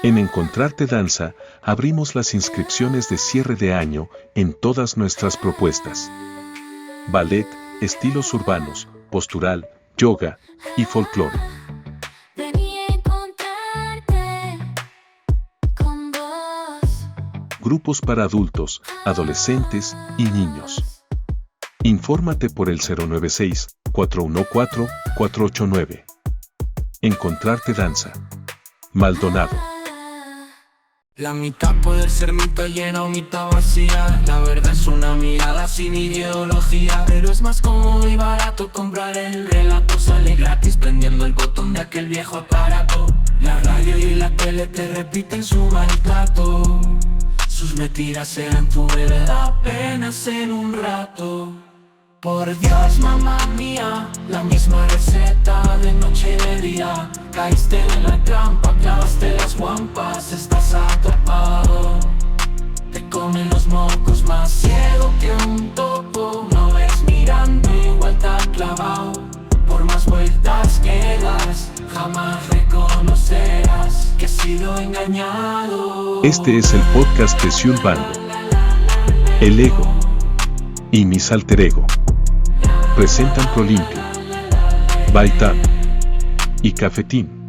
En Encontrarte Danza, abrimos las inscripciones de cierre de año en todas nuestras propuestas. Ballet, estilos urbanos, postural, yoga y folclore. Debí encontrarte con vos. Grupos para adultos, adolescentes y niños. Infórmate por el 096-414-489. Encontrarte Danza. Maldonado. La mitad puede ser mitad llena o mitad vacía. La verdad es una mirada sin ideología. Pero es más cómodo y barato comprar el relato. Sale gratis prendiendo el botón de aquel viejo aparato. La radio y la tele te repiten su maltrato. Sus mentiras serán tu verdad apenas en un rato. Por Dios, mamá mía, la misma receta de noche y de día. Caíste en la trampa, clavaste las guampas, estás atrapado. Te comen los mocos, más ciego que un topo. No ves mirando, igual tan clavado. Por más vueltas que das, jamás reconocerás que has sido engañado. Este es el podcast de Ciul Bango. El ego y mis alter ego presentan Prolimpio, Baitam y Cafetín.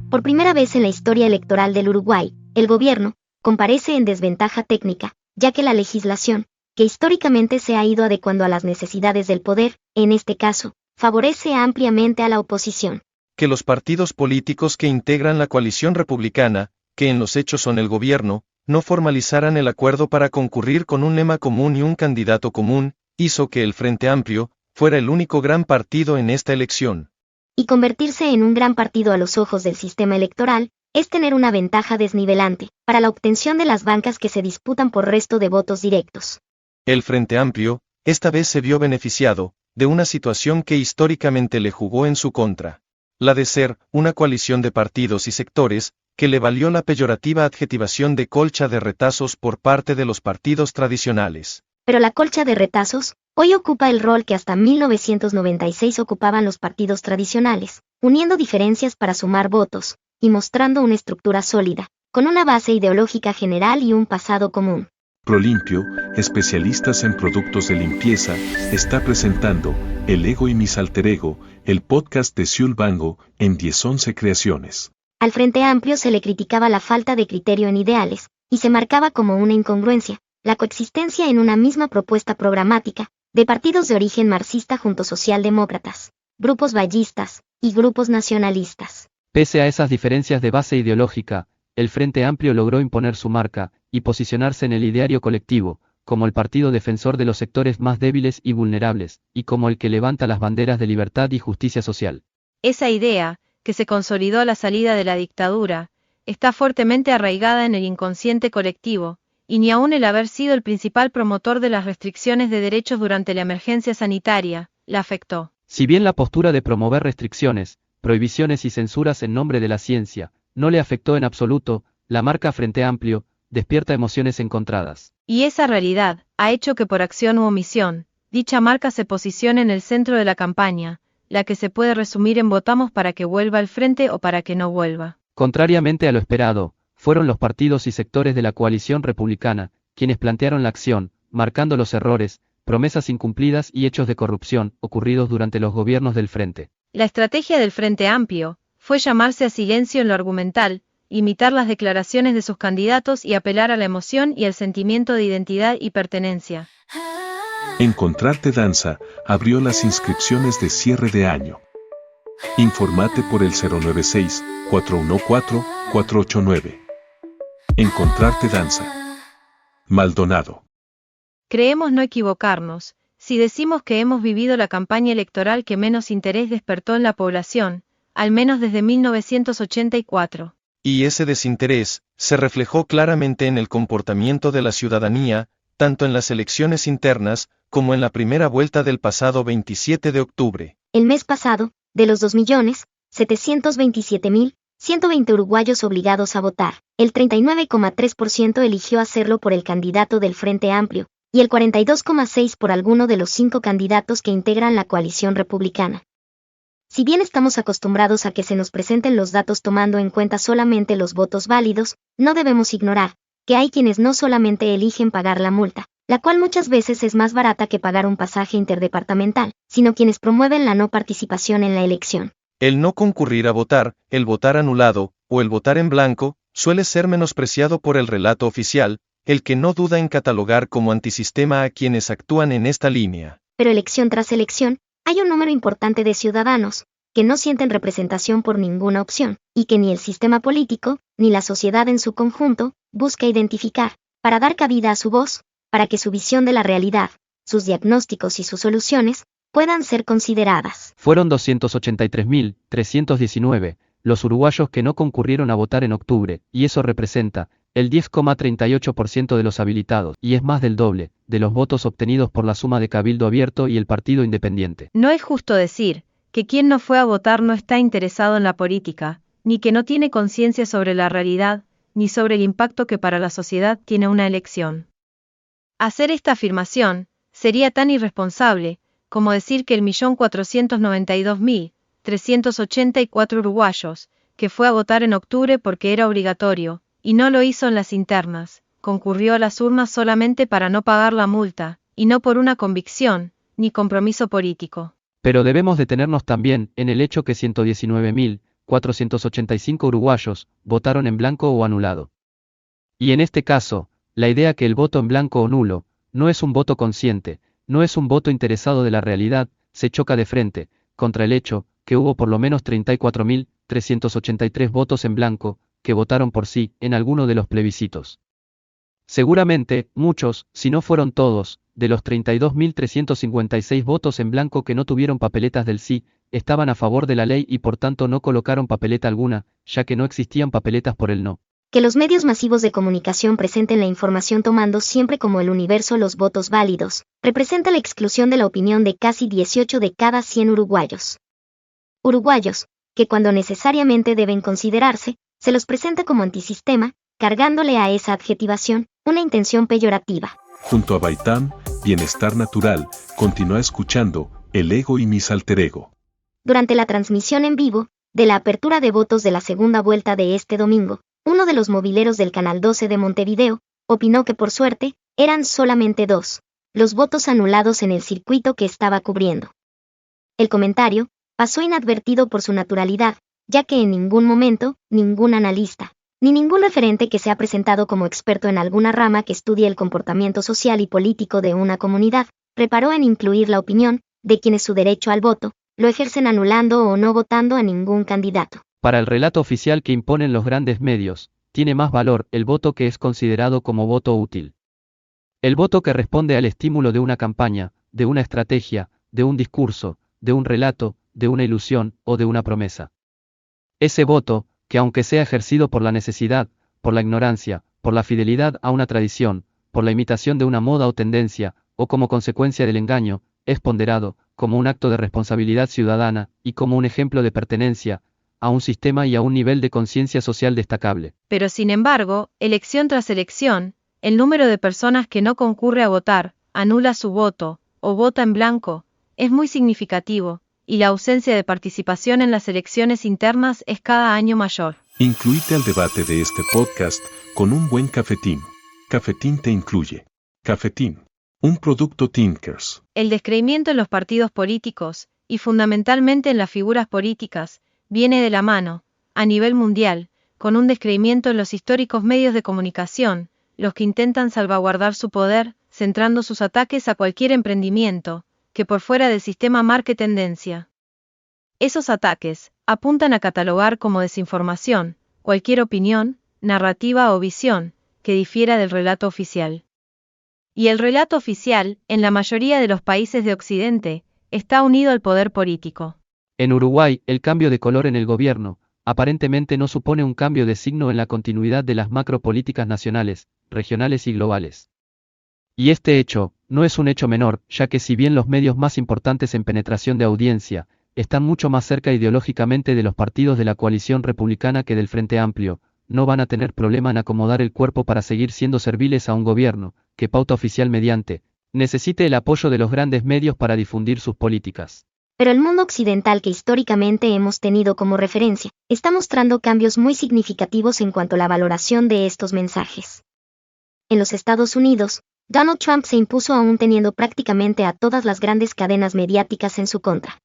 Por primera vez en la historia electoral del Uruguay, el gobierno comparece en desventaja técnica, ya que la legislación, que históricamente se ha ido adecuando a las necesidades del poder, en este caso, favorece ampliamente a la oposición. Que los partidos políticos que integran la coalición republicana, que en los hechos son el gobierno, no formalizaran el acuerdo para concurrir con un lema común y un candidato común, hizo que el Frente Amplio fuera el único gran partido en esta elección. Y convertirse en un gran partido a los ojos del sistema electoral, es tener una ventaja desnivelante, para la obtención de las bancas que se disputan por resto de votos directos. El Frente Amplio, esta vez se vio beneficiado, de una situación que históricamente le jugó en su contra. La de ser una coalición de partidos y sectores, que le valió la peyorativa adjetivación de colcha de retazos por parte de los partidos tradicionales. Pero la colcha de retazos, hoy ocupa el rol que hasta 1996 ocupaban los partidos tradicionales, uniendo diferencias para sumar votos, y mostrando una estructura sólida, con una base ideológica general y un pasado común. Prolimpio, especialistas en productos de limpieza, está presentando El ego y mis alter ego, el podcast de Ciul Bango, en 1011 Creaciones. Al Frente Amplio se le criticaba la falta de criterio en ideales, y se marcaba como una incongruencia, la coexistencia en una misma propuesta programática, de partidos de origen marxista junto socialdemócratas, grupos vallistas, y grupos nacionalistas. Pese a esas diferencias de base ideológica, el Frente Amplio logró imponer su marca, y posicionarse en el ideario colectivo, como el partido defensor de los sectores más débiles y vulnerables, y como el que levanta las banderas de libertad y justicia social. Esa idea, que se consolidó a la salida de la dictadura, está fuertemente arraigada en el inconsciente colectivo, y ni aun el haber sido el principal promotor de las restricciones de derechos durante la emergencia sanitaria, la afectó. Si bien la postura de promover restricciones, prohibiciones y censuras en nombre de la ciencia, no le afectó en absoluto, la marca Frente Amplio despierta emociones encontradas. Y esa realidad ha hecho que por acción u omisión, dicha marca se posicione en el centro de la campaña, la que se puede resumir en votamos para que vuelva al frente o para que no vuelva. Contrariamente a lo esperado, fueron los partidos y sectores de la coalición republicana, quienes plantearon la acción, marcando los errores, promesas incumplidas y hechos de corrupción ocurridos durante los gobiernos del Frente. La estrategia del Frente Amplio fue llamarse a silencio en lo argumental, imitar las declaraciones de sus candidatos y apelar a la emoción y al sentimiento de identidad y pertenencia. Encontrarte Danza abrió las inscripciones de cierre de año. Informate por el 096-414-489. Encontrarte Danza. Maldonado. Creemos no equivocarnos, si decimos que hemos vivido la campaña electoral que menos interés despertó en la población, al menos desde 1984. Y ese desinterés se reflejó claramente en el comportamiento de la ciudadanía, tanto en las elecciones internas, como en la primera vuelta del pasado 27 de octubre. El mes pasado, de los 2.727.120 uruguayos obligados a votar, el 39,3% eligió hacerlo por el candidato del Frente Amplio, y el 42,6% por alguno de los 5 candidatos que integran la coalición republicana. Si bien estamos acostumbrados a que se nos presenten los datos tomando en cuenta solamente los votos válidos, no debemos ignorar que hay quienes no solamente eligen pagar la multa, la cual muchas veces es más barata que pagar un pasaje interdepartamental, sino quienes promueven la no participación en la elección. El no concurrir a votar, el votar anulado, o el votar en blanco, suele ser menospreciado por el relato oficial, el que no duda en catalogar como antisistema a quienes actúan en esta línea. Pero elección tras elección, hay un número importante de ciudadanos que no sienten representación por ninguna opción, y que ni el sistema político, ni la sociedad en su conjunto, busca identificar, para dar cabida a su voz, para que su visión de la realidad, sus diagnósticos y sus soluciones, puedan ser consideradas. Fueron 283.319 los uruguayos que no concurrieron a votar en octubre, y eso representa el 10,38% de los habilitados, y es más del doble de los votos obtenidos por la suma de Cabildo Abierto y el Partido Independiente. No es justo decir que quien no fue a votar no está interesado en la política, ni que no tiene conciencia sobre la realidad, ni sobre el impacto que para la sociedad tiene una elección. Hacer esta afirmación sería tan irresponsable como decir que el 1.492.384 uruguayos, que fue a votar en octubre porque era obligatorio, y no lo hizo en las internas, concurrió a las urnas solamente para no pagar la multa, y no por una convicción, ni compromiso político. Pero debemos detenernos también en el hecho que 119.485 uruguayos votaron en blanco o anulado. Y en este caso, la idea que el voto en blanco o nulo no es un voto consciente, no es un voto interesado de la realidad, se choca de frente contra el hecho que hubo por lo menos 34.383 votos en blanco que votaron por sí en alguno de los plebiscitos. Seguramente, muchos, si no fueron todos, de los 32.356 votos en blanco que no tuvieron papeletas del sí, estaban a favor de la ley y por tanto no colocaron papeleta alguna, ya que no existían papeletas por el no. Que los medios masivos de comunicación presenten la información tomando siempre como el universo los votos válidos, representa la exclusión de la opinión de casi 18 de cada 100 uruguayos. Uruguayos, que cuando necesariamente deben considerarse, se los presenta como antisistema, cargándole a esa adjetivación una intención peyorativa. Junto a Baitam, Bienestar Natural, continúa escuchando El Ego y mis alter ego. Durante la transmisión en vivo de la apertura de votos de la segunda vuelta de este domingo, uno de los mobileros del Canal 12 de Montevideo opinó que por suerte eran solamente 2 los votos anulados en el circuito que estaba cubriendo. El comentario pasó inadvertido por su naturalidad, ya que en ningún momento, ningún analista, ni ningún referente que se ha presentado como experto en alguna rama que estudie el comportamiento social y político de una comunidad, reparó en incluir la opinión de quienes su derecho al voto lo ejercen anulando o no votando a ningún candidato. Para el relato oficial que imponen los grandes medios, tiene más valor el voto que es considerado como voto útil. El voto que responde al estímulo de una campaña, de una estrategia, de un discurso, de un relato, de una ilusión o de una promesa. Ese voto, que aunque sea ejercido por la necesidad, por la ignorancia, por la fidelidad a una tradición, por la imitación de una moda o tendencia, o como consecuencia del engaño, es ponderado, como un acto de responsabilidad ciudadana, y como un ejemplo de pertenencia, a un sistema y a un nivel de conciencia social destacable. Pero sin embargo, elección tras elección, el número de personas que no concurre a votar, anula su voto, o vota en blanco, es muy significativo, y la ausencia de participación en las elecciones internas es cada año mayor. Incluite al debate de este podcast con un buen cafetín. Cafetín te incluye. Cafetín, un producto Tinkers. El descreimiento en los partidos políticos, y fundamentalmente en las figuras políticas, viene de la mano, a nivel mundial, con un descreimiento en los históricos medios de comunicación, los que intentan salvaguardar su poder, centrando sus ataques a cualquier emprendimiento, que por fuera del sistema marque tendencia. Esos ataques apuntan a catalogar como desinformación cualquier opinión, narrativa o visión que difiera del relato oficial. Y el relato oficial, en la mayoría de los países de Occidente, está unido al poder político. En Uruguay, el cambio de color en el gobierno, aparentemente no supone un cambio de signo en la continuidad de las macropolíticas nacionales, regionales y globales. Y este hecho, no es un hecho menor, ya que si bien los medios más importantes en penetración de audiencia, están mucho más cerca ideológicamente de los partidos de la coalición republicana que del Frente Amplio, no van a tener problema en acomodar el cuerpo para seguir siendo serviles a un gobierno, que pauta oficial mediante, necesite el apoyo de los grandes medios para difundir sus políticas. Pero el mundo occidental que históricamente hemos tenido como referencia, está mostrando cambios muy significativos en cuanto a la valoración de estos mensajes. En los Estados Unidos, Donald Trump se impuso aún teniendo prácticamente a todas las grandes cadenas mediáticas en su contra.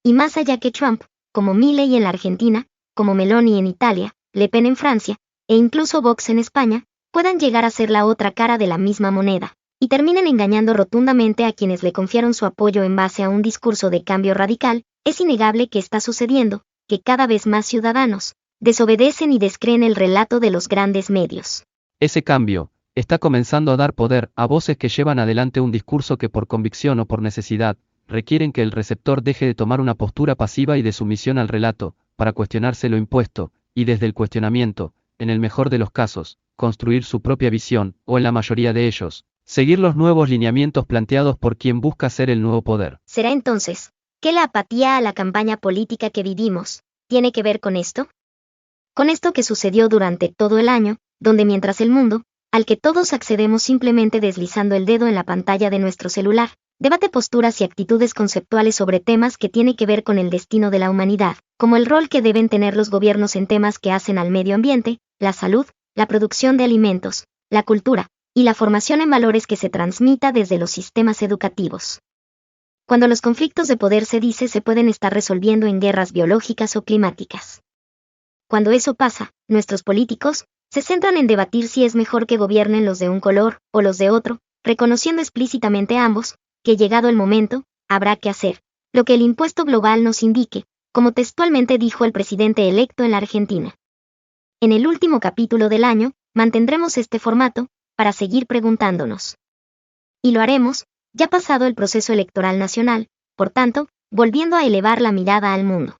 Y más allá que Trump, como Milei en la Argentina, como Meloni en Italia, Le Pen en Francia, e incluso Vox en España, puedan llegar a ser la otra cara de la misma moneda, y terminen engañando rotundamente a quienes le confiaron su apoyo en base a un discurso de cambio radical, es innegable que está sucediendo, que cada vez más ciudadanos desobedecen y descreen el relato de los grandes medios. Ese cambio está comenzando a dar poder a voces que llevan adelante un discurso que por convicción o por necesidad, requieren que el receptor deje de tomar una postura pasiva y de sumisión al relato, para cuestionarse lo impuesto, y desde el cuestionamiento, en el mejor de los casos, construir su propia visión, o en la mayoría de ellos, seguir los nuevos lineamientos planteados por quien busca ser el nuevo poder. ¿Será entonces que la apatía a la campaña política que vivimos tiene que ver con esto? Con esto que sucedió durante todo el año, donde mientras el mundo, al que todos accedemos simplemente deslizando el dedo en la pantalla de nuestro celular, debate posturas y actitudes conceptuales sobre temas que tienen que ver con el destino de la humanidad, como el rol que deben tener los gobiernos en temas que hacen al medio ambiente, la salud, la producción de alimentos, la cultura, y la formación en valores que se transmita desde los sistemas educativos. Cuando los conflictos de poder se pueden estar resolviendo en guerras biológicas o climáticas. Cuando eso pasa, nuestros políticos se centran en debatir si es mejor que gobiernen los de un color o los de otro, reconociendo explícitamente a ambos, que llegado el momento, habrá que hacer lo que el impuesto global nos indique, como textualmente dijo el presidente electo en la Argentina. En el último capítulo del año, mantendremos este formato, para seguir preguntándonos. Y lo haremos, ya pasado el proceso electoral nacional, por tanto, volviendo a elevar la mirada al mundo.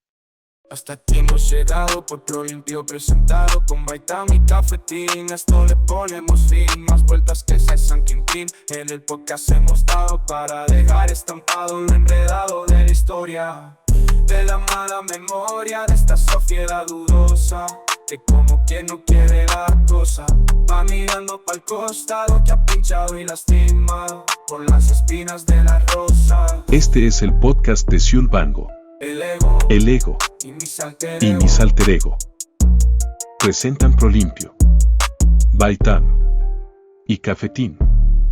Hasta aquí hemos llegado, por Pro Limpio presentado con Vitamin y Cafetín. Esto le ponemos fin, más vueltas que San Quintín. En el podcast hemos dado para dejar estampado lo enredado de la historia, de la mala memoria de esta sociedad dudosa, de como quien no quiere la cosa, va mirando pa'l costado que ha pinchado y lastimado por las espinas de la rosa. Este es el podcast de Ciulbango. El ego y mis alter ego presentan Prolimpio, Vaitam y Cafetín.